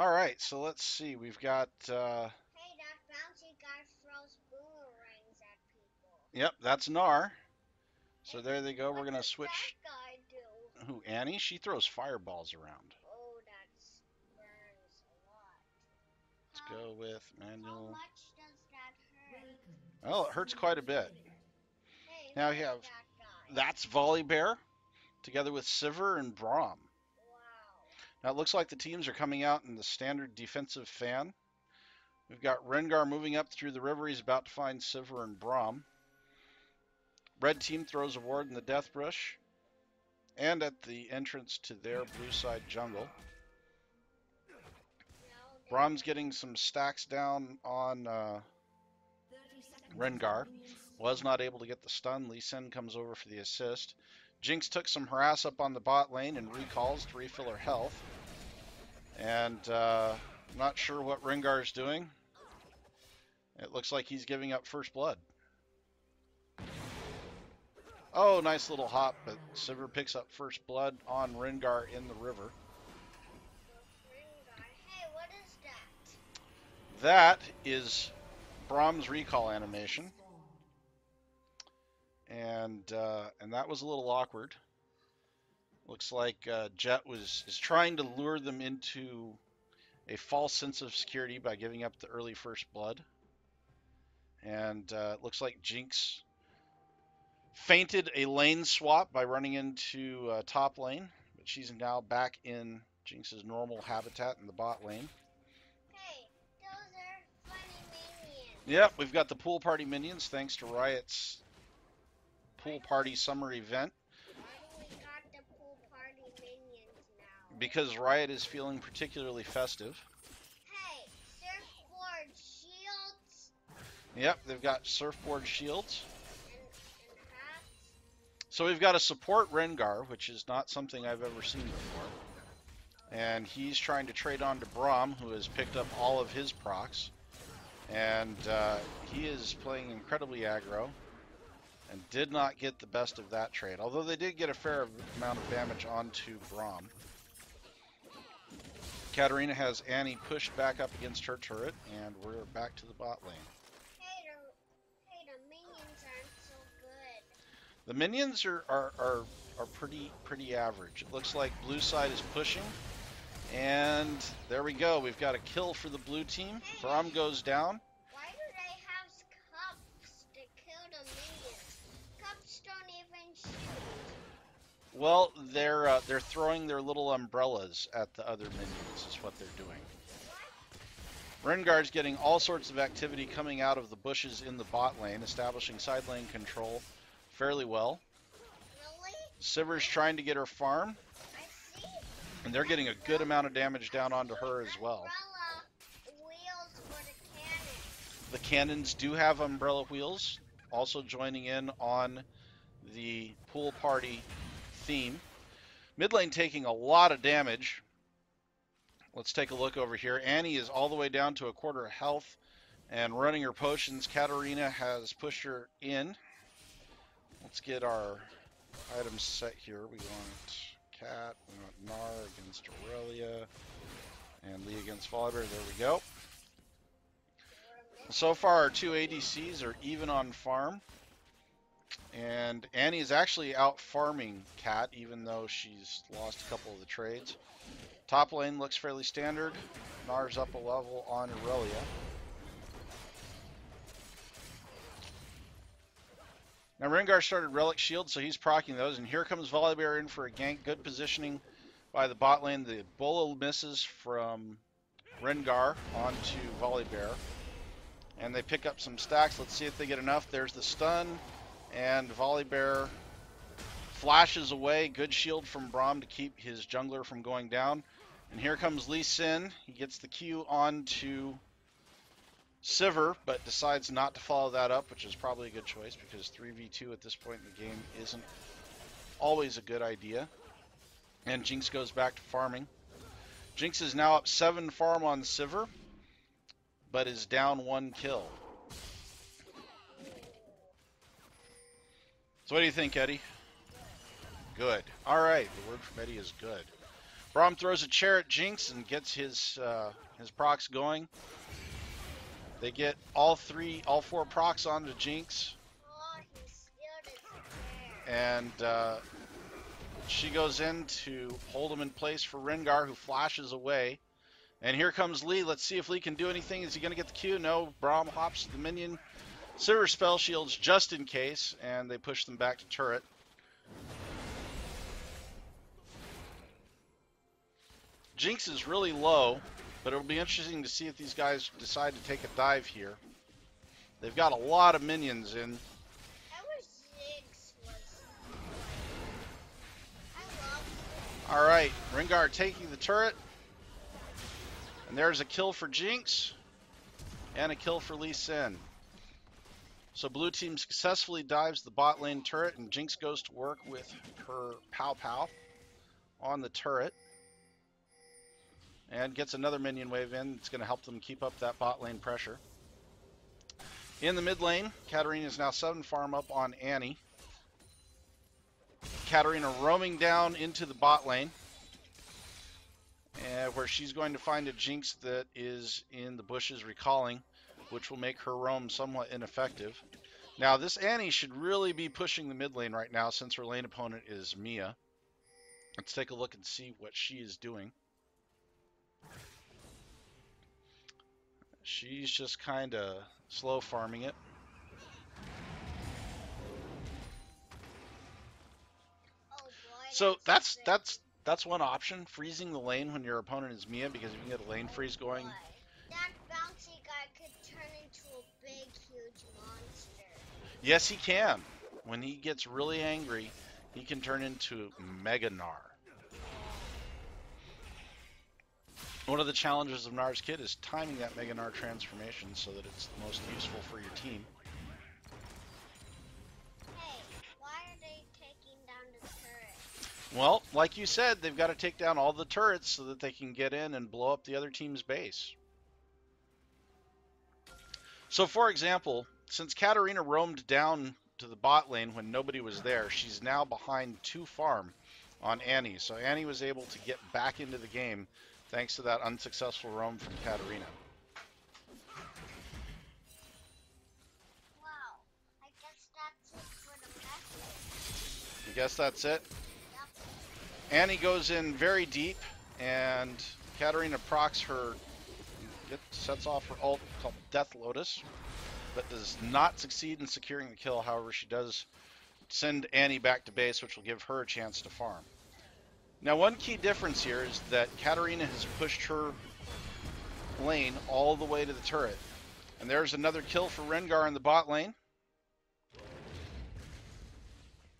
Alright, so let's see. We've got, Hey, that bouncy guy throws boomerangs at people. yep, that's Nar. So Hey, there they go. We're what going to does that switch. guy do? Who, Annie? She throws fireballs around. Oh, that burns a lot. Let's How go with how manual. much does that hurt? Oh, it hurts quite a bit. Hey, Now who we is have, that guy? that's Volibear, together with Sivir and Braum. Wow. Now it looks like the teams are coming out in the standard defensive fan. We've got Rengar moving up through the river. He's about to find Sivir and Braum. Red team throws a ward in the Death Brush and at the entrance to their blue side jungle. Braum's getting some stacks down on Rengar. Was not able to get the stun. Lee Sin comes over for the assist. Jinx took some harass up on the bot lane and recalls to refill her health. And not sure what Rengar's doing. It looks like he's giving up first blood. Oh, nice little hop, but Sivir picks up first blood on Rengar in the river. Hey, what is that? That is Braum's recall animation. And that was a little awkward. Looks like Jet is trying to lure them into a false sense of security by giving up the early first blood. And it looks like Jinx feinted a lane swap by running into top lane, but she's now back in Jinx's normal habitat in the bot lane. Hey, those are funny minions. Yep, we've got the pool party minions thanks to Riot's pool party summer event. Why do we got the pool party minions now? Because Riot is feeling particularly festive. Hey, surfboard shields. Yep, they've got surfboard shields. And hats. So we've got a support Rengar, which is not something I've ever seen before. And he's trying to trade on to Braum, who has picked up all of his procs. And he is playing incredibly aggro and did not get the best of that trade. Although they did get a fair amount of damage onto Braum. Katarina has Annie pushed back up against her turret, and we're back to the bot lane. Hey, the minions aren't so good. The minions are pretty average. It looks like blue side is pushing, and there we go. We've got a kill for the blue team. Hey, Braum goes down. why do they have cups to kill the minions? Cups don't even shoot. Well, they're throwing their little umbrellas at the other minions. Is what they're doing. Rengar's getting all sorts of activity coming out of the bushes in the bot lane, establishing side lane control fairly well. Really? Sivir's trying to get her farm, I see. and they're getting a good amount of damage down onto her as well. Umbrella wheels for the cannon. The cannons do have umbrella wheels, also joining in on the pool party theme. Mid lane taking a lot of damage. Let's take a look over here. Annie is all the way down to a quarter of health and running her potions. Katarina has pushed her in. Let's get our items set here. We want Cat, we want Nar against Aurelia, and Lee against Volibear. There we go. So far, our two ADCs are even on farm. And Annie is actually out farming Cat, even though she's lost a couple of the trades. Top lane looks fairly standard. Nar's up a level on Aurelia. Now Rengar started Relic Shield, so he's proccing those. And here comes Volibear in for a gank. Good positioning by the bot lane. The Bolo misses from Rengar onto Volibear. And they pick up some stacks. Let's see if they get enough. There's the stun. And Volibear flashes away. Good shield from Braum to keep his jungler from going down. And here comes Lee Sin. He gets the Q onto Sivir, but decides not to follow that up, which is probably a good choice because 3v2 at this point in the game isn't always a good idea. And Jinx goes back to farming. Jinx is now up 7 farm on Sivir, but is down 1 kill. So what do you think, Eddie? Good. All right, the word from Eddie is good. Braum throws a chair at Jinx and gets his procs going. They get all four procs onto Jinx. Oh, he stealed his chair. And she goes in to hold him in place for Rengar, who flashes away. And here comes Lee. Let's see if Lee can do anything. Is he going to get the Q? No. Braum hops to the minion. Silver spell shields just in case, and they push them back to turret. Jinx is really low, but it'll be interesting to see if these guys decide to take a dive here. They've got a lot of minions in. All right, Rengar taking the turret. And there's a kill for Jinx and a kill for Lee Sin. So blue team successfully dives the bot lane turret, and Jinx goes to work with her Pow Pow on the turret. And gets another minion wave in. It's going to help them keep up that bot lane pressure. In the mid lane, Katarina is now 7 farm up on Annie. Katarina roaming down into the bot lane, where she's going to find a Jinx that is in the bushes recalling, which will make her roam somewhat ineffective. Now, this Annie should really be pushing the mid lane right now, since her lane opponent is Mia. Let's take a look and see what she is doing. She's just kind of slow farming it. Oh boy, So that's one option, freezing the lane when your opponent is Mia, because you can get a lane freeze going. That bouncy guy could turn into a big, huge monster. Yes, he can. When he gets really angry, he can turn into Mega Gnar. One of the challenges of Gnar's Kid is timing that Mega Gnar transformation so that it's the most useful for your team. Hey, why are they taking down the turret? Well, like you said, they've got to take down all the turrets so that they can get in and blow up the other team's base. So, for example, since Katarina roamed down to the bot lane when nobody was there, she's now behind 2 farm on Annie. So Annie was able to get back into the game thanks to that unsuccessful roam from Katarina. Wow, I guess that's it for the message. I guess that's it. Yep. Annie goes in very deep, and Katarina procs her, sets off her ult called Death Lotus, but does not succeed in securing the kill. However, she does send Annie back to base, which will give her a chance to farm. Now, one key difference here is that Katarina has pushed her lane all the way to the turret. And there's another kill for Rengar in the bot lane.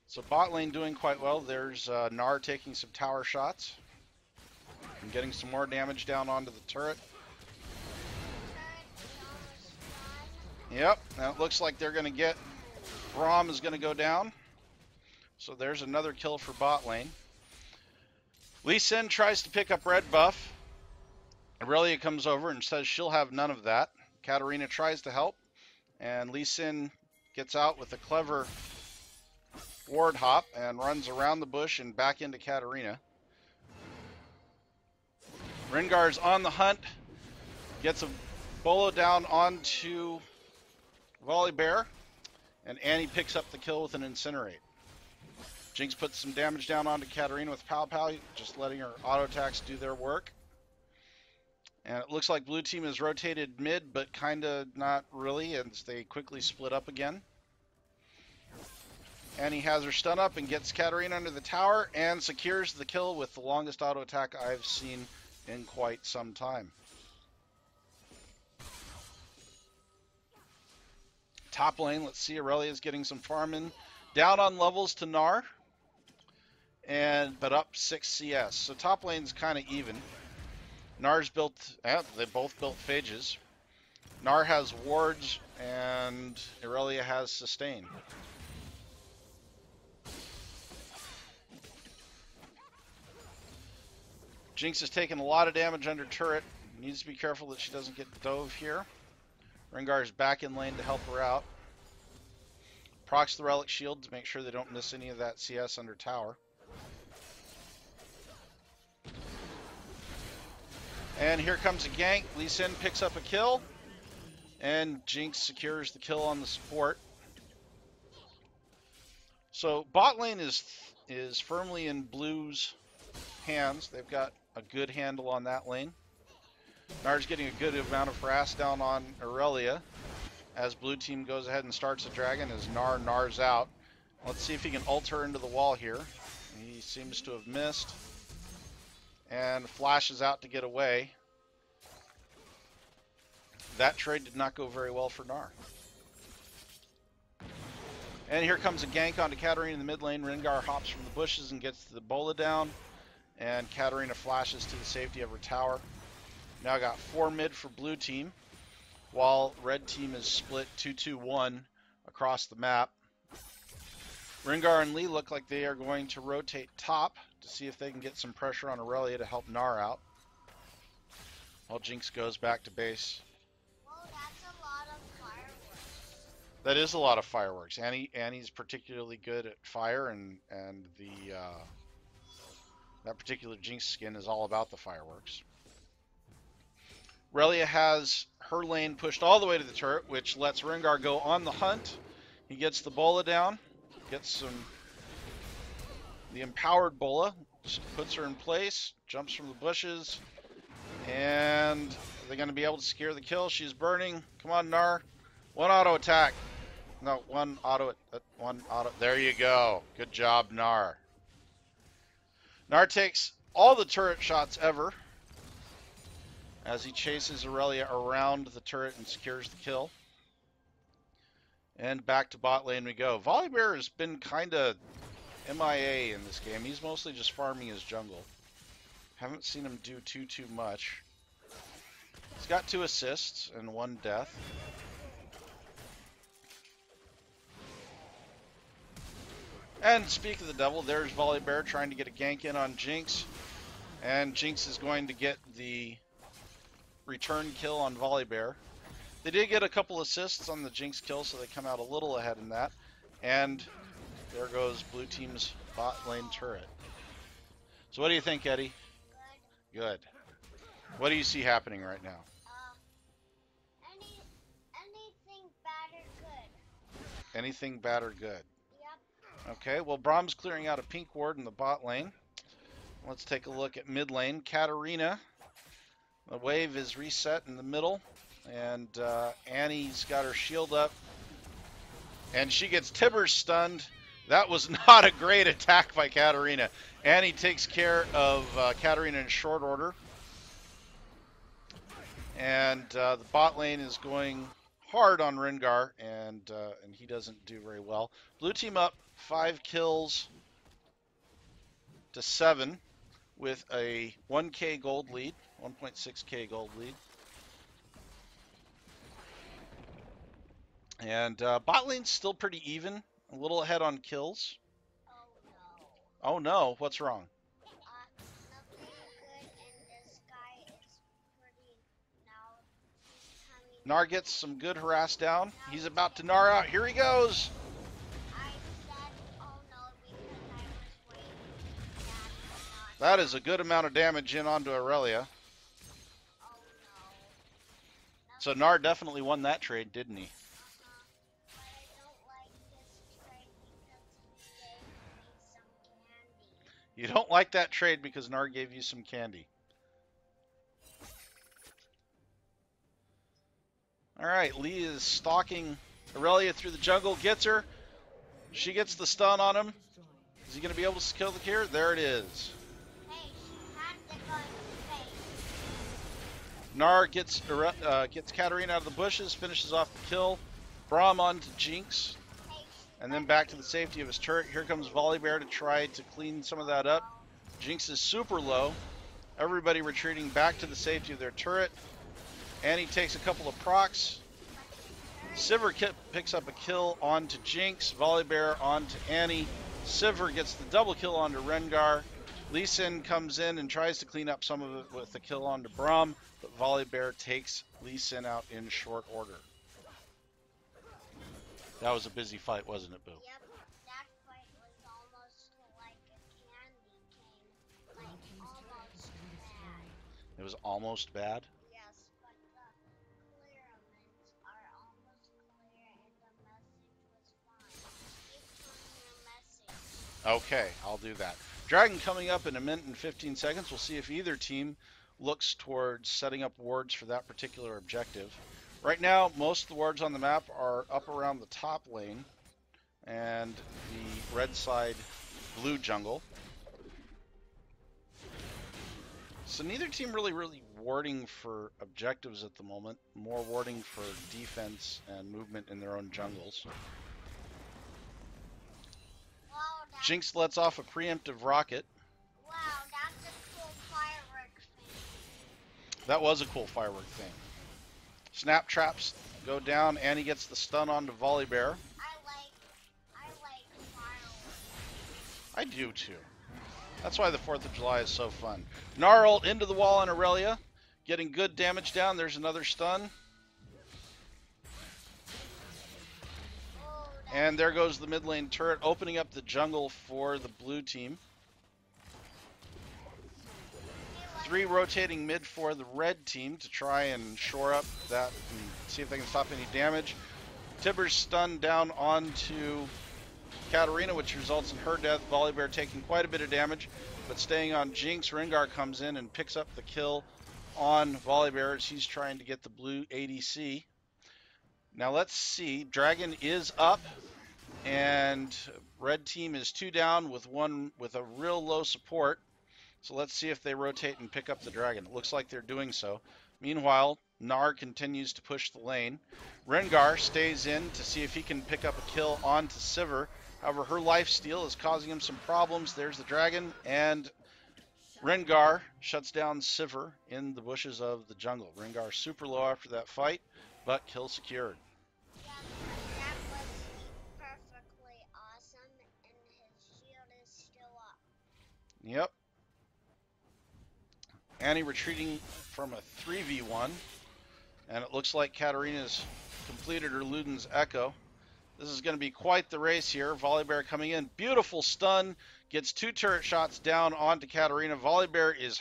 So bot lane doing quite well. There's Gnar taking some tower shots and getting some more damage down onto the turret. Yep, now it looks like they're going to get... Braum is going to go down. So there's another kill for bot lane. Lee Sin tries to pick up red buff. Aurelia comes over and says she'll have none of that. Katarina tries to help, and Lee Sin gets out with a clever ward hop and runs around the bush and back into Katarina. Rengar's on the hunt, gets a bolo down onto Volibear, and Annie picks up the kill with an Incinerate. Jinx puts some damage down onto Katarina with Pow Pow, just letting her auto attacks do their work. And it looks like blue team is rotated mid, but kind of not really, as they quickly split up again. Annie has her stun up and gets Katarina under the tower and secures the kill with the longest auto attack I've seen in quite some time. Top lane, let's see, Aurelia's getting some farm in. Down on levels to Gnar, but up 6 CS. So top lane's kind of even. Gnar's built, they both built phages. Gnar has wards and Aurelia has sustain. Jinx is taking a lot of damage under turret. Needs to be careful that she doesn't get dove here. Rengar's back in lane to help her out. Procs the relic shield to make sure they don't miss any of that CS under tower. And here comes a gank. Lee Sin picks up a kill. And Jinx secures the kill on the support. So bot lane is firmly in Blue's hands. They've got a good handle on that lane. Nar's getting a good amount of harass down on Aurelia as Blue team goes ahead and starts a dragon as Nars out. Let's see if he can ult her into the wall here. He seems to have missed. And flashes out to get away. That trade did not go very well for Gnar. And here comes a gank onto Katarina in the mid lane. Rengar hops from the bushes and gets the Bola down. And Katarina flashes to the safety of her tower. Now got 4 mid for Blue team, while Red team is split 2-2-1 across the map. Rengar and Lee look like they are going to rotate top to see if they can get some pressure on Aurelia to help Gnar out. While Jinx goes back to base. Well, that's a lot of fireworks. That is a lot of fireworks. Annie's particularly good at fire, and that particular Jinx skin is all about the fireworks. Aurelia has her lane pushed all the way to the turret, which lets Rengar go on the hunt. He gets the Bola down, gets the empowered Bola, puts her in place, jumps from the bushes, and they're going to be able to secure the kill. She's burning. Come on, Gnar. One auto attack. No, one auto. There you go. Good job, Gnar. Gnar takes all the turret shots ever as he chases Aurelia around the turret and secures the kill. And back to bot lane we go. Volibear has been kind of MIA in this game. He's mostly just farming his jungle. Haven't seen him do too much. He's got 2 assists and 1 death. And speak of the devil, there's Volibear trying to get a gank in on Jinx. And Jinx is going to get the return kill on Volibear. They did get a couple assists on the Jinx kill, so they come out a little ahead in that. And there goes Blue team's bot lane turret. So what do you think, Eddie? Good. What do you see happening right now? Anything bad or good. Anything bad or good? Yep. Okay, well, Brahm's clearing out a pink ward in the bot lane. Let's take a look at mid lane. Katarina. The wave is reset in the middle. And Annie's got her shield up. And she gets Tibber stunned. That was not a great attack by Katarina. Annie takes care of Katarina in short order. And the bot lane is going hard on Rengar, and he doesn't do very well. Blue team up 5 kills to 7 with a 1k gold lead, 1.6k gold lead. And bot lane's still pretty even, a little ahead on kills. Oh no. Oh no, what's wrong? Nothing good, and this guy is pretty now. He's coming. Gnar gets some good harass down. He's about to Gnar out. Here he goes. I said, oh no, because I was waiting for That is a good amount of damage in onto Aurelia. Oh no. So Gnar definitely won that trade, didn't he? But I don't like this trade because he gave me some candy. You don't like that trade because Gnar gave you some candy. Alright, Lee is stalking Aurelia through the jungle, gets her. She gets the stun on him. Is he going to be able to kill the cure? There it is. Hey, she had to go in space. Gnar gets Katarina out of the bushes, finishes off the kill. Braum onto Jinx, Hey, and then back to the safety of his turret. Here comes Volibear to try to clean some of that up. Jinx is super low. Everybody retreating back to the safety of their turret. Annie takes a couple of procs. Sivir picks up a kill onto Jinx. Volibear onto Annie. Sivir gets the double kill onto Rengar. Lee Sin comes in and tries to clean up some of it with the kill onto Braum, but Volibear takes Lee Sin out in short order. That was a busy fight, wasn't it, Boo? Yep, that fight was almost like a candy cane, like almost bad. It was almost bad. Yes, but the clearance are almost clear and the message was fine. Keep on your message. Okay, I'll do that. Dragon coming up in a minute and 15 seconds. We'll see if either team looks towards setting up wards for that particular objective. Right now, most of the wards on the map are up around the top lane and the red side blue jungle. So neither team really warding for objectives at the moment. More warding for defense and movement in their own jungles. Wow, Jinx lets off a preemptive rocket. wow, that's a cool fireworks thing. That was a cool firework thing. Snap traps go down. Annie gets the stun onto Volibear. I like fireworks. I do too. That's why the 4th of July is so fun. Gnarl into the wall on Aurelia. Getting good damage down. There's another stun. Oh, And there goes the mid lane turret, opening up the jungle for the blue team. 3 rotating mid for the red team to try and shore up that and see if they can stop any damage. Tibbers stunned down onto Katarina, which results in her death. Volibear taking quite a bit of damage, but staying on Jinx. Rengar comes in and picks up the kill on Volibear as he's trying to get the blue ADC. Now let's see. Dragon is up, and red team is 2 down with one with a real low support. So let's see if they rotate and pick up the dragon. It looks like they're doing so. Meanwhile, Gnar continues to push the lane. Rengar stays in to see if he can pick up a kill onto Sivir. However, her lifesteal is causing him some problems. There's the dragon, and Rengar shuts down Sivir in the bushes of the jungle. Rengar super low after that fight, but kill secured. yeah, that was perfectly awesome, and his shield is still up. Yep. Annie retreating from a 3v1, and it looks like Katarina's completed her Luden's Echo. This is going to be quite the race here. Volibear coming in. Beautiful stun. Gets 2 turret shots down onto Katarina. Volibear is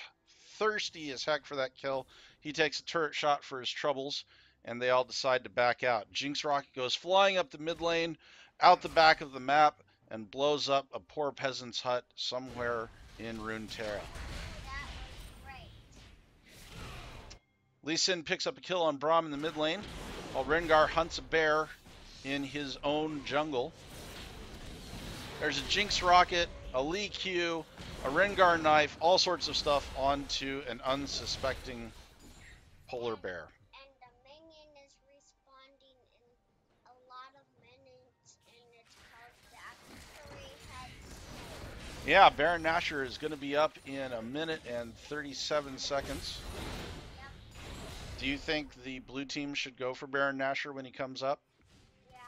thirsty as heck for that kill. He takes a turret shot for his troubles, and they all decide to back out. Jinx Rocket goes flying up the mid lane, out the back of the map, and blows up a poor peasant's hut somewhere in Runeterra. That was great. Lee Sin picks up a kill on Braum in the mid lane, while Rengar hunts a bear in his own jungle. There's a Jinx Rocket, a Lee Q, a Rengar knife, all sorts of stuff onto an unsuspecting polar bear. And the minion is responding in a lot of minutes, and it's called Factory Head. Yeah, Baron Nashor is going to be up in a minute and 37 seconds. Yep, Do you think the blue team should go for Baron Nashor when he comes up? yeah.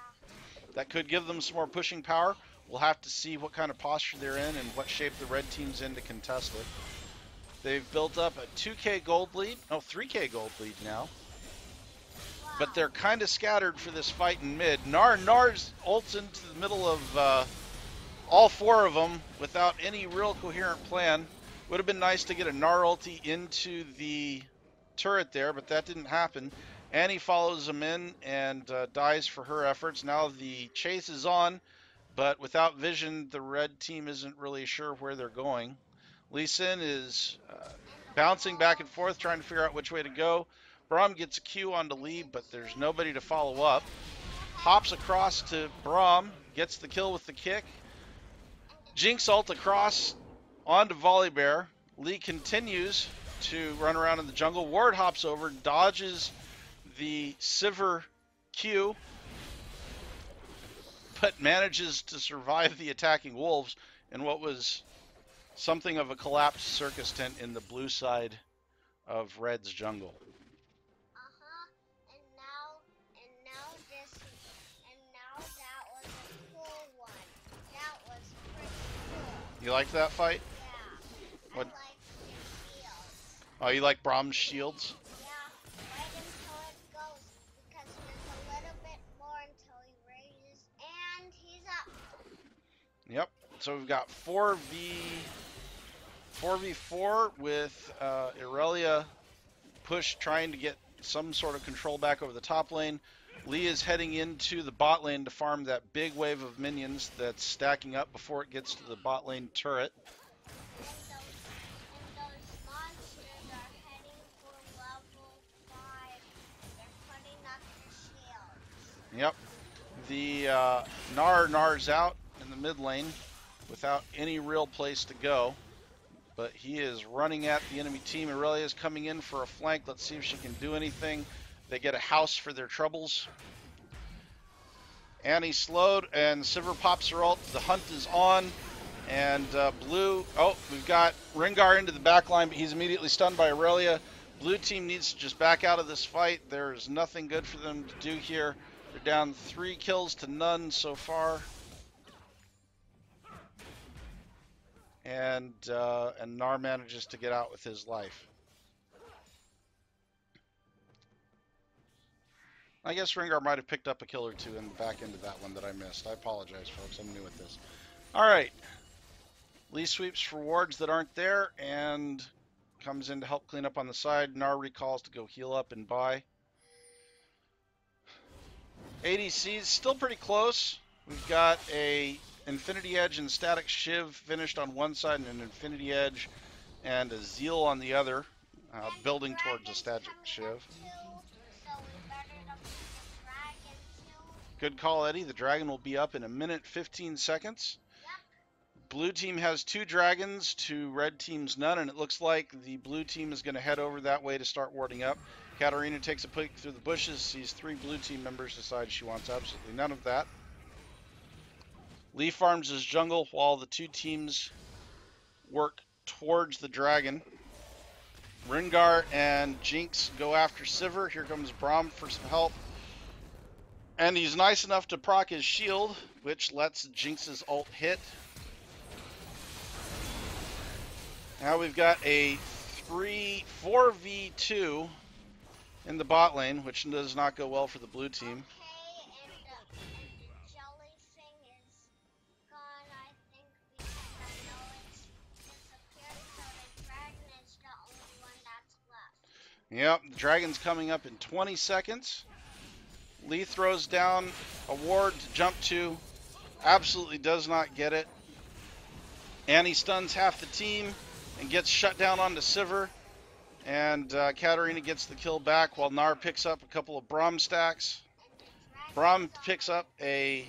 That could give them some more pushing power. We'll have to see what kind of posture they're in and what shape the red team's in to contest it. They've built up a 2k gold lead, no, 3k gold lead now. But they're kind of scattered for this fight in mid. Nar's ults into the middle of all 4 of them without any real coherent plan. Would have been nice to get a Gnar ulti into the turret there, but that didn't happen. Annie follows him in and dies for her efforts. Now the chase is on, but without vision, the red team isn't really sure where they're going. Lee Sin is bouncing back and forth, trying to figure out which way to go. Braum gets a Q onto Lee, but there's nobody to follow up. Hops across to Braum, gets the kill with the kick. Jinx ult across onto Volibear. Lee continues to run around in the jungle. Ward hops over, dodges the Sivir Q, but manages to survive the attacking wolves in what was something of a collapsed circus tent in the blue side of Red's jungle. And now that was a cool one. That was pretty cool. You liked that fight? Yeah. What? I like his shields. Oh, you like Braum's shields? Yeah, right until it goes, because there's a little bit more until he raises, and he's up. Yep. So we've got 4v4 with Irelia push, trying to get some sort of control back over the top lane. Lee is heading into the bot lane to farm that big wave of minions that's stacking up before it gets to the bot lane turret. And those monsters are heading for level 5. They're putting up their shields. Yep. The Nar's out in the mid lane without any real place to go. But he is running at the enemy team. Aurelia is coming in for a flank. Let's see if she can do anything. They get a house for their troubles. Annie slowed, and Sivir pops her ult. The hunt is on. And blue, oh, we've got Rengar into the back line, but he's immediately stunned by Aurelia. Blue team needs to just back out of this fight. There's nothing good for them to do here. They're down 3 kills to none so far. And Nar manages to get out with his life. I guess Rengar might have picked up a kill or two in the back end of that one that I missed. I apologize, folks. I'm new at this. All right. Lee sweeps for wards that aren't there and comes in to help clean up on the side. Nar recalls to go heal up and buy. ADC's still pretty close. We've got a Infinity Edge and Static Shiv finished on one side and an Infinity Edge and a Zeal on the other, building towards a Static Shiv. Good call, Eddie. The dragon will be up in 1minute 15 seconds. Blue team has 2 dragons to red team's none, and it looks like the blue team is going to head over that way to start warding up. Katarina takes a peek through the bushes, sees 3 blue team members, decides she wants absolutely none of that. Lee farms his jungle while the 2 teams work towards the dragon. Rengar and Jinx go after Sivir. Here comes Braum for some help. And he's nice enough to proc his shield, which lets Jinx's ult hit. Now we've got a 4v2 in the bot lane, which does not go well for the blue team. Yep, the dragon's coming up in 20 seconds. Lee throws down a ward to jump to. Absolutely does not get it. Annie stuns half the team and gets shut down onto Sivir. And Katarina gets the kill back while Nar picks up a couple of Braum stacks. Braum picks up a...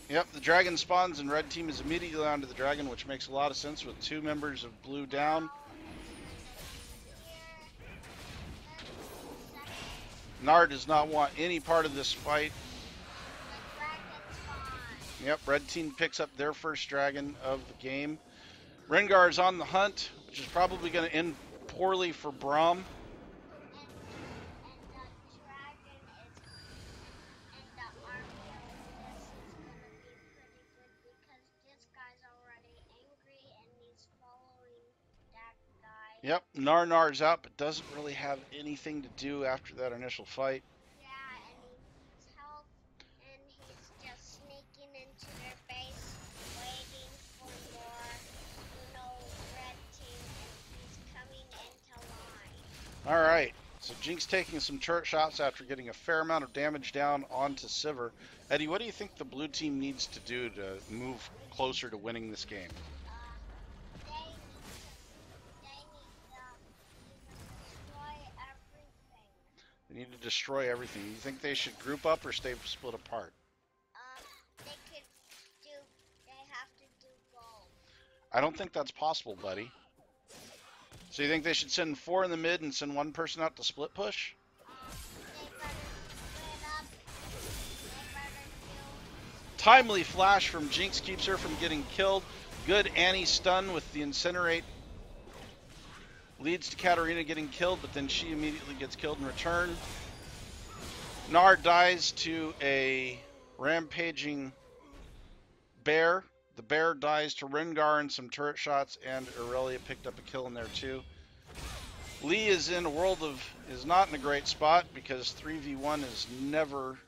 Yep, the dragon spawns and red team is immediately onto the dragon, which makes a lot of sense with 2 members of blue down. Nar does not want any part of this fight. Yep, red team picks up their first dragon of the game. Rengar is on the hunt, which is probably going to end poorly for Braum. Yep, Nar's out, but doesn't really have anything to do after that initial fight. Yeah, and he's health, and he's just sneaking into their base, waiting for more, red team, and he's coming into line. All right, so Jinx taking some turret shots after getting a fair amount of damage down onto Sivir. Eddie, what do you think the blue team needs to do to move closer to winning this game? They need to destroy everything. You think they should group up or stay split apart? They have to do both. I don't think that's possible, buddy. So you think they should send 4 in the mid and send 1 person out to split push? Timely flash from Jinx keeps her from getting killed. Good Annie stun with the incinerate. Leads to Katarina getting killed, but then she immediately gets killed in return. Nar dies to a rampaging bear. The bear dies to Rengar and some turret shots, and Aurelia picked up a kill in there too. Lee is in a world of is not in a great spot because 3v1 is never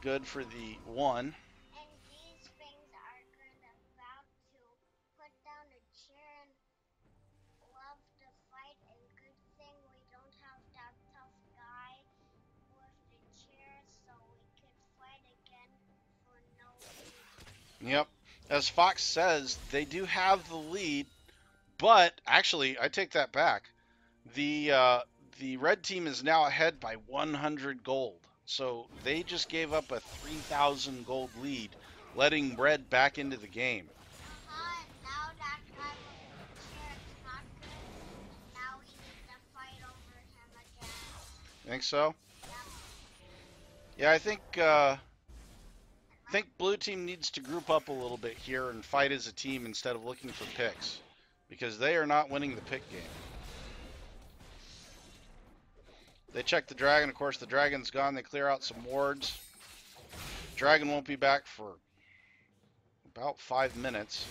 good for the one. And these things are about to Yep. As Fox says, they do have the lead, but actually, I take that back. The red team is now ahead by 100 gold. So they just gave up a 3,000 gold lead, letting red back into the game. Now that guy with the chair is not good. Now we need to fight over him again. Think so? Yep. Yeah, I think blue team needs to group up a little bit here and fight as a team instead of looking for picks, because they are not winning the pick game. They check the dragon. Of course, the dragon's gone. They clear out some wards. Dragon won't be back for about 5 minutes.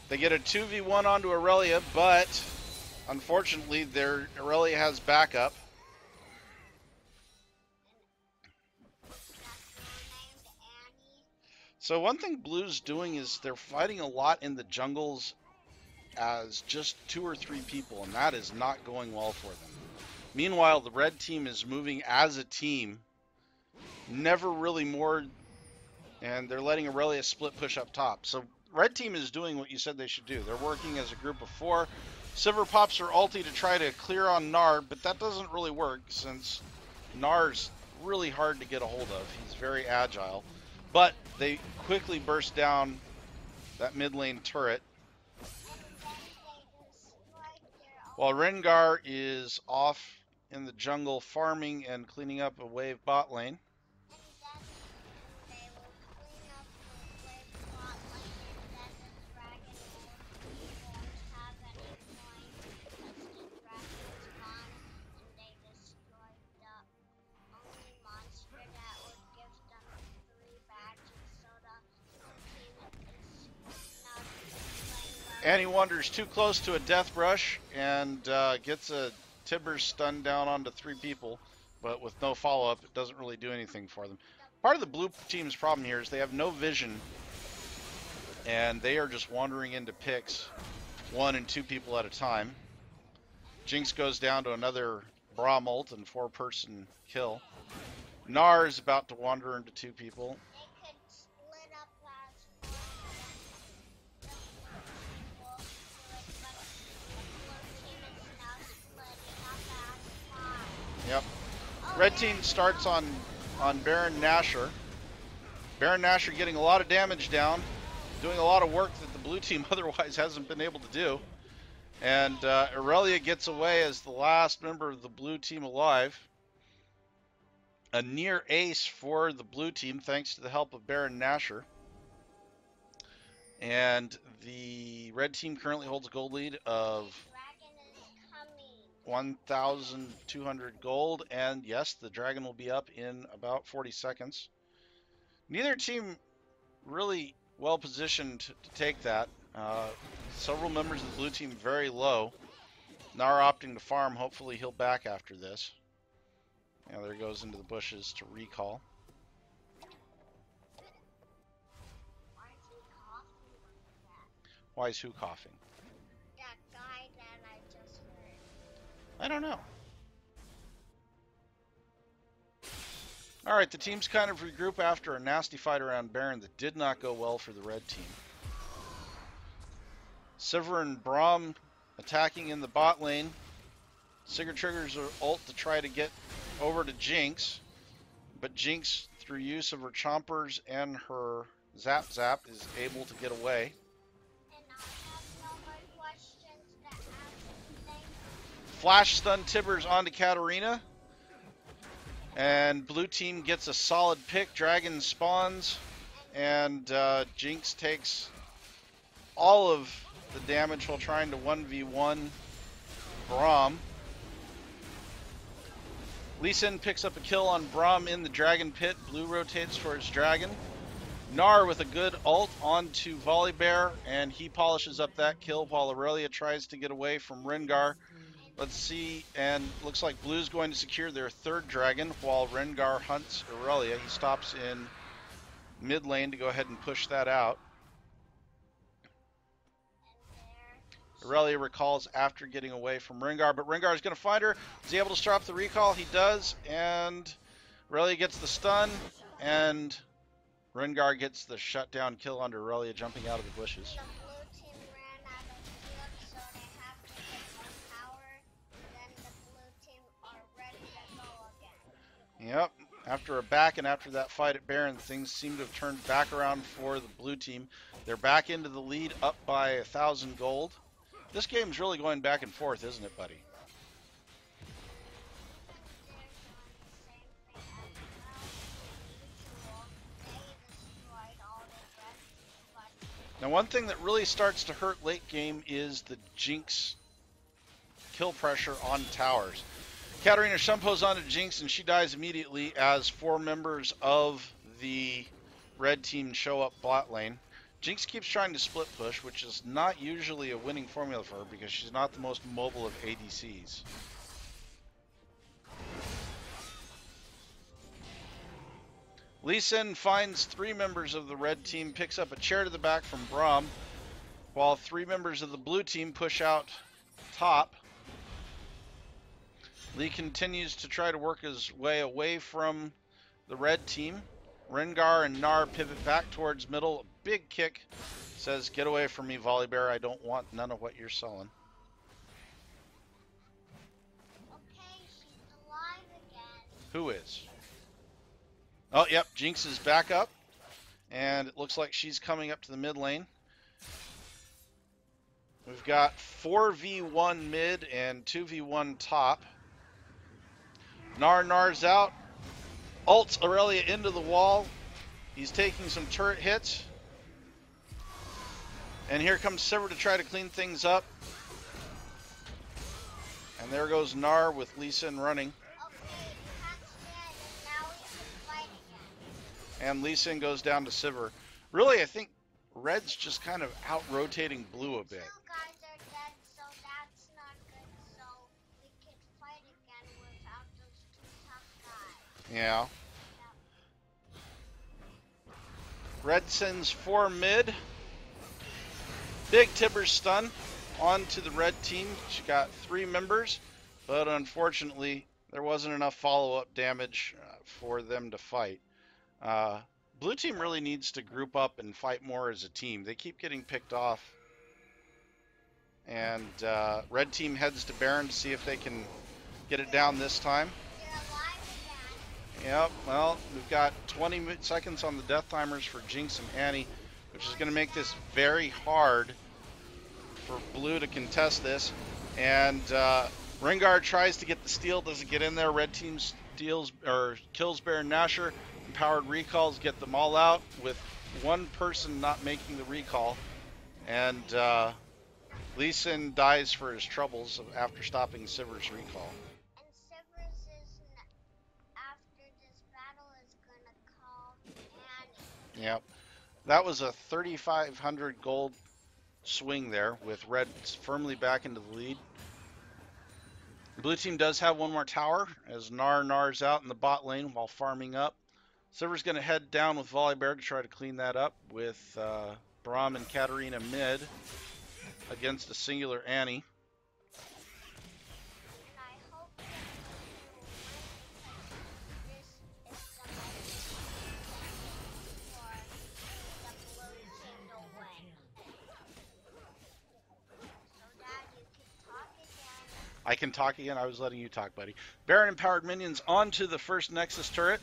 They get a 2v1 onto Aurelia, but unfortunately, their Aurelia has backup. So one thing Blue's doing is they're fighting a lot in the jungles as just 2 or 3 people, and that is not going well for them. Meanwhile, the red team is moving as a team, never really more, and they're letting Aurelia split push up top. So red team is doing what you said they should do. They're working as a group of 4. Sivir pops her ulti to try to clear on Gnar, but that doesn't really work since Gnar's really hard to get a hold of. He's very agile. But they quickly burst down that mid lane turret, while Rengar is off in the jungle farming and cleaning up a wave bot lane. And he wanders too close to a death brush and gets a Tibbers stun down onto 3 people, but with no follow-up, it doesn't really do anything for them. Part of the blue team's problem here is they have no vision, and they are just wandering into picks 1 and 2 people at a time. Jinx goes down to another Braum ult and 4-person kill. Gnar is about to wander into 2 people. Yep. Red team starts on Baron Nashor. Baron Nashor getting a lot of damage down, doing a lot of work that the blue team otherwise hasn't been able to do. And Aurelia gets away as the last member of the blue team alive. A near ace for the blue team thanks to the help of Baron Nashor. And the red team currently holds a gold lead of 1,200 gold, and yes, the dragon will be up in about 40 seconds. Neither team really well positioned to take that. Several members of the blue team very low. Gnar opting to farm. Hopefully he'll back after this. Yeah, there he goes into the bushes to recall. Why is who coughing? That guy that I just heard. I don't know. Alright, the teams kind of regroup after a nasty fight around Baron that did not go well for the red team. Sivir and Braum attacking in the bot lane. Sigurd triggers her ult to try to get over to Jinx, but Jinx, through use of her chompers and her zap is able to get away. And I have no more questions to ask. Flash stun Tibbers onto Katarina. And blue team gets a solid pick. Dragon spawns. And Jinx takes all of the damage while trying to 1v1 Braum. Lee Sin picks up a kill on Braum in the dragon pit. Blue rotates towards dragon. Gnar with a good ult onto Volibear, and he polishes up that kill while Aurelia tries to get away from Rengar. Let's see, and looks like Blue's going to secure their 3rd dragon while Rengar hunts Aurelia. He stops in mid lane to go ahead and push that out. Aurelia recalls after getting away from Rengar, but Rengar is going to find her. Is he able to stop the recall? He does, and Aurelia gets the stun, and Rengar gets the shutdown kill on Aurelia jumping out of the bushes. The blue team ran out of shield, so they have to get more power. Then the blue team are ready to go again. Yep. After a back and after that fight at Baron, things seem to have turned back around for the blue team. They're back into the lead, up by 1,000 gold. This game's really going back and forth, isn't it, buddy? Now, one thing that really starts to hurt late game is the Jinx kill pressure on towers. Katarina Shumpo's onto Jinx, and she dies immediately as 4 members of the red team show up bot lane. Jinx keeps trying to split push, which is not usually a winning formula for her because she's not the most mobile of ADCs. Lee Sin finds 3 members of the red team, picks up a chair to the back from Braum, while 3 members of the blue team push out top. Lee continues to try to work his way away from the red team. Rengar and Gnar pivot back towards middle. Big kick. Says, get away from me, Volibear. I don't want none of what you're selling. Okay, she's alive again. Who is? Oh, yep. Jinx is back up. And it looks like she's coming up to the mid lane. We've got 4v1 mid and 2v1 top. Gnar's out. Ults Aurelia into the wall. He's taking some turret hits. And here comes Sivir to try to clean things up. And there goes Gnar with Lee Sin running. Okay, Pat's dead, and now we can fight again. And Lee Sin goes down to Sivir. Really, I think Red's just kind of out-rotating Blue a bit. 2 guys are dead, so that's not good. So we can fight again without those 2 tough guys. Yeah. Red sends 4 mid. Big Tibbers stun onto the red team. She got 3 members, but unfortunately there wasn't enough follow-up damage for them to fight. Blue team really needs to group up and fight more as a team. They keep getting picked off. And red team heads to Baron to see if they can get it down this time. They're alive again. Yep, well, we've got 20 seconds on the death timers for Jinx and Annie, which is going to make this very hard for Blue to contest this. And Rengar tries to get the steal, doesn't get in there. Red team steals or kills Baron Nashor. Empowered recalls get them all out with 1 person not making the recall. And Lee Sin dies for his troubles after stopping Sivir's recall. And Sivers is, after this battle, is gonna call Annie. Yep. That was a 3,500 gold swing there with Red firmly back into the lead. The blue team does have 1 more tower as Gnar's out in the bot lane while farming up. Sivir's going to head down with Volibear to try to clean that up with Braum and Katarina mid against a singular Annie. And I hope that you win because this is the most for the blue team to win. So Dad, you can talk again. I can talk again. I was letting you talk, buddy. Baron empowered minions onto the first Nexus turret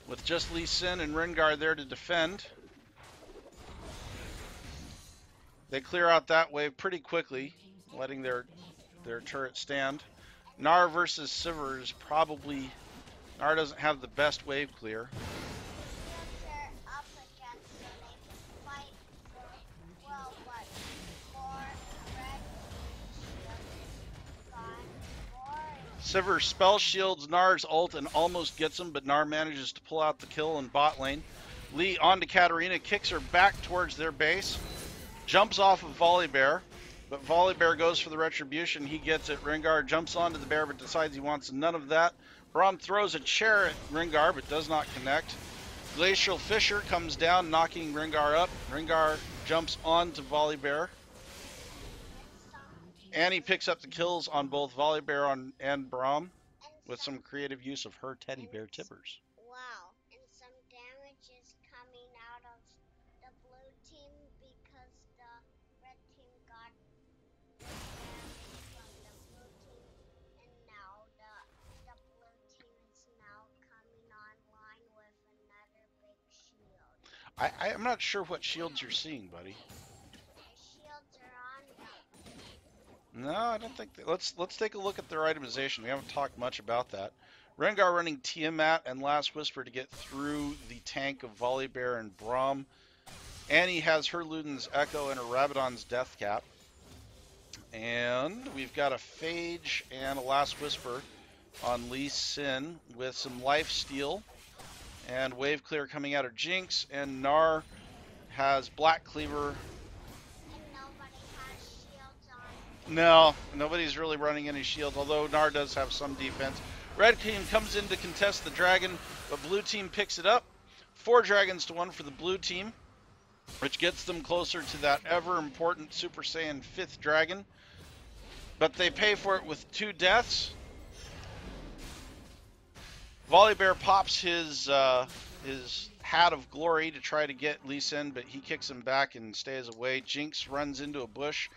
with just Lee Sin and Rengar there to defend. They clear out that wave pretty quickly, letting their turret stand. Gnar versus Sivir is probably... Gnar doesn't have the best wave clear. Shields are up again so they can fight for, well, what, 4 red shields gone, 4 Sivir spell shields Gnar's ult and almost gets him, but Gnar manages to pull out the kill in bot lane. Lee onto Katarina, kicks her back towards their base, jumps off of Volibear, but Volibear goes for the retribution. He gets it. Rengar jumps onto the bear, but decides he wants none of that. Braum throws a chair at Rengar, but does not connect. Glacial Fissure comes down, knocking Rengar up. Rengar jumps onto Volibear. Annie picks up the kills on both Volibear and Braum with some creative use of her teddy bear tippers. wow, and some damage I'm not sure what shields you're seeing, buddy. The shields are on them. No, I don't think. Let's take a look at their itemization. We haven't talked much about that. Rengar running Tiamat and Last Whisper to get through the tank of Volibear and Braum. Annie has her Luden's Echo and her Rabadon's Death Cap. And we've got a Phage and a Last Whisper on Lee Sin with some Life Steal and Wave Clear coming out of Jinx. And Gnar has Black Cleaver. And nobody has shields on. No, nobody's really running any shields, although Gnar does have some defense. Red team comes in to contest the dragon, but blue team picks it up. 4 dragons to 1 for the blue team, which gets them closer to that ever important Super Saiyan 5th dragon. But they pay for it with 2 deaths. Volibear pops his Hat of Glory to try to get Lee Sin, but he kicks him back and stays away. Jinx runs into a bush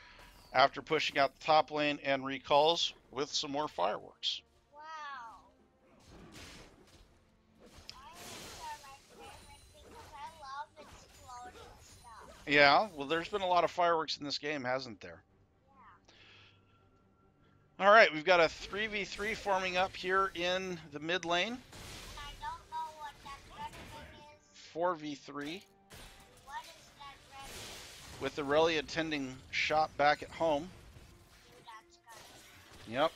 after pushing out the top lane and recalls with some more fireworks. Wow. Fireworks are my favorite because I love exploding stuff. Yeah, well, there's been a lot of fireworks in this game, hasn't there? Yeah. All right, we've got a 3v3 forming up here in the mid lane. And I don't know what that red thing is. 4v3 What is that red thing? with Aurelia attending shop back at home. Ooh, that's good. Yep.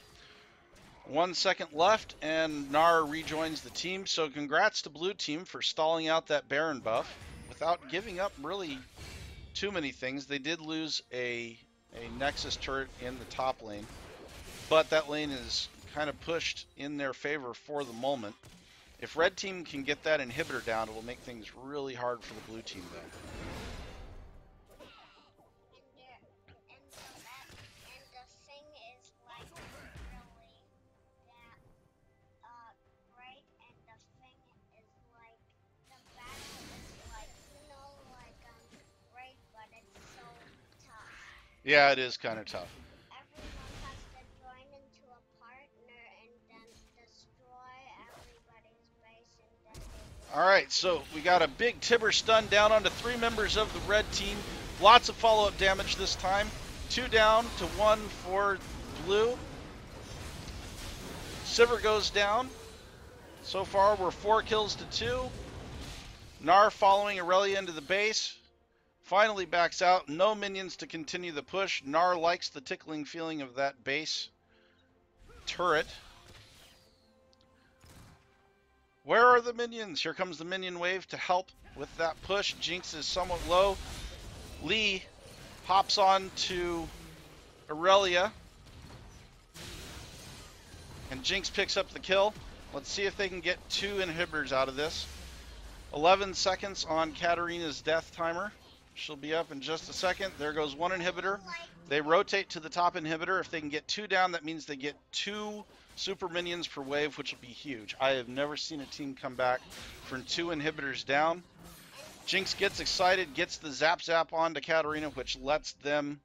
1 second left, and Gnar rejoins the team. So congrats to blue team for stalling out that Baron buff without giving up really too many things. They did lose a Nexus turret in the top lane, but that lane is kind of pushed in their favor for the moment. If red team can get that inhibitor down, it will make things really hard for the blue team, though. And the thing is like really that great, and the thing is like the battle is like great, but it's so tough. Yeah, it is kind of tough. Everyone has to join into a partner and then destroy everybody's base, and then they All right, so we got a big Tibber stun down onto 3 members of the red team. Lots of follow-up damage this time. 2 down to 1 for blue. Sivir goes down. So far, we're 4 kills to 2. Gnar following Aurelia into the base. Finally backs out. No minions to continue the push. Gnar likes the tickling feeling of that base turret. Where are the minions? Here comes the minion wave to help with that push. Jinx is somewhat low. Lee hops on to Aurelia. And Jinx picks up the kill. Let's see if they can get 2 inhibitors out of this. 11 seconds on Katarina's death timer. She'll be up in just a second. There goes 1 inhibitor. They rotate to the top inhibitor. If they can get 2 down, that means they get 2 super minions per wave, which will be huge. I have never seen a team come back from 2 inhibitors down. Jinx gets excited, gets the zap zap onto Katarina, which lets them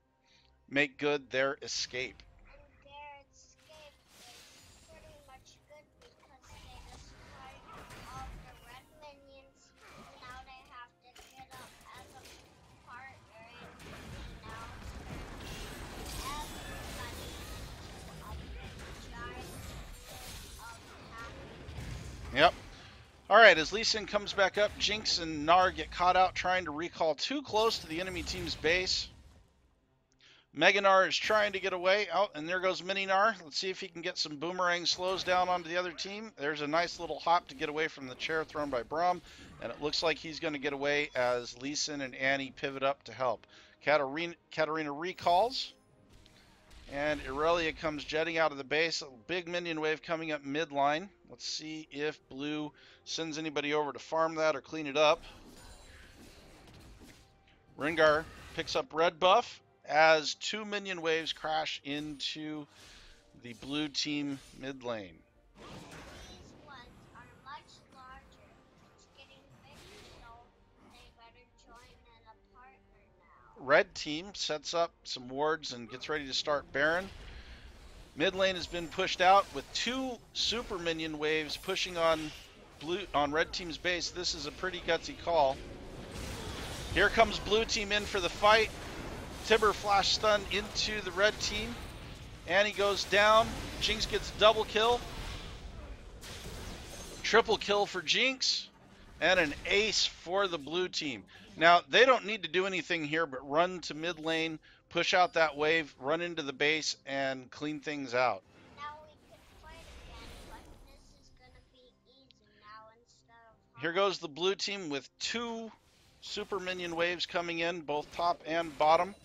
make good their escape. And their escape is pretty much good because they destroyed all the red minions. Now they have to get up as a partner, and now everybody to a giant of happiness. Yep. All right, as Lee Sin comes back up, Jinx and Gnar get caught out trying to recall too close to the enemy team's base. Mega Gnar is trying to get away. Oh, and there goes Mini Gnar. Let's see if he can get some boomerang slows down onto the other team. There's a nice little hop to get away from the chair thrown by Braum, and it looks like he's going to get away as Lee Sin and Annie pivot up to help. Katarina recalls, and Aurelia comes jetting out of the base. A big minion wave coming up midline. Let's see if blue sends anybody over to farm that or clean it up. Rengar picks up red buff as 2 minion waves crash into the blue team mid lane. These ones are much larger. It's getting bigger, so they better join in a partner now. Red team sets up some wards and gets ready to start Baron. Mid lane has been pushed out with 2 super minion waves pushing on red team's base. This is a pretty gutsy call. Here comes blue team in for the fight. Timber flash stun into the red team. And he goes down. Jinx gets double kill. Triple kill for Jinx. And an ace for the blue team. Now, they don't need to do anything here but run to mid lane, push out that wave, run into the base, and clean things out. Now we could fight again, but this is gonna be easy now instead of hard. Here goes the blue team with 2 super minion waves coming in, both top and bottom.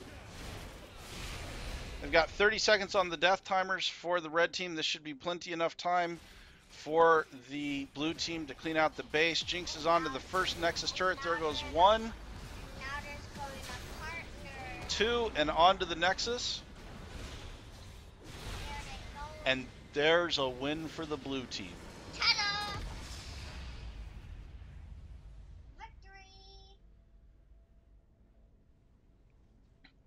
They've got 30 seconds on the death timers for the red team. This should be plenty enough time for the blue team to clean out the base. Jinx is onto the first Nexus turret. There goes 1, Now there's going a partner. 2, and onto the Nexus. There they go. And there's a win for the blue team. Ta-da! Victory!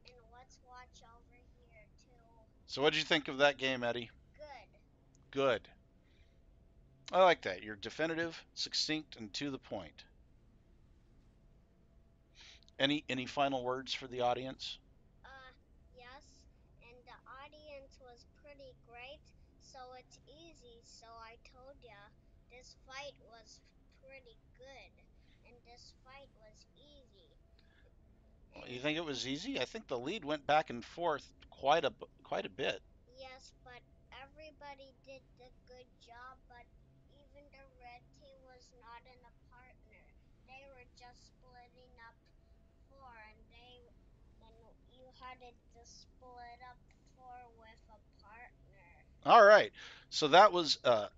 And let's watch over here too. So what'd you think of that game, Eddie? Good. Good. I like that. You're definitive, succinct, and to the point. Any final words for the audience? Yes, and the audience was pretty great, so it's easy. So I told ya, this fight was pretty good, and this fight was easy. You think it was easy? I think the lead went back and forth quite a bit. Yes, but everybody did a good job, but even the red team was not in a partner. They were just splitting up four, and you had to just split up four with a partner. All right. So that was a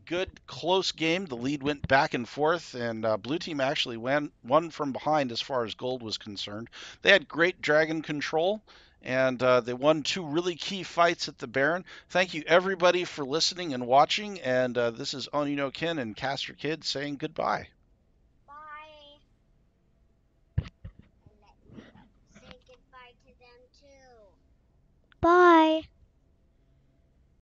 good close game. The lead went back and forth, and blue team actually won from behind as far as gold was concerned. They had great dragon control, and they won 2 really key fights at the Baron. Thank you everybody for listening and watching. And this is OniNoKen and Caster Kid saying goodbye. Bye. And let me say goodbye to them too. Bye.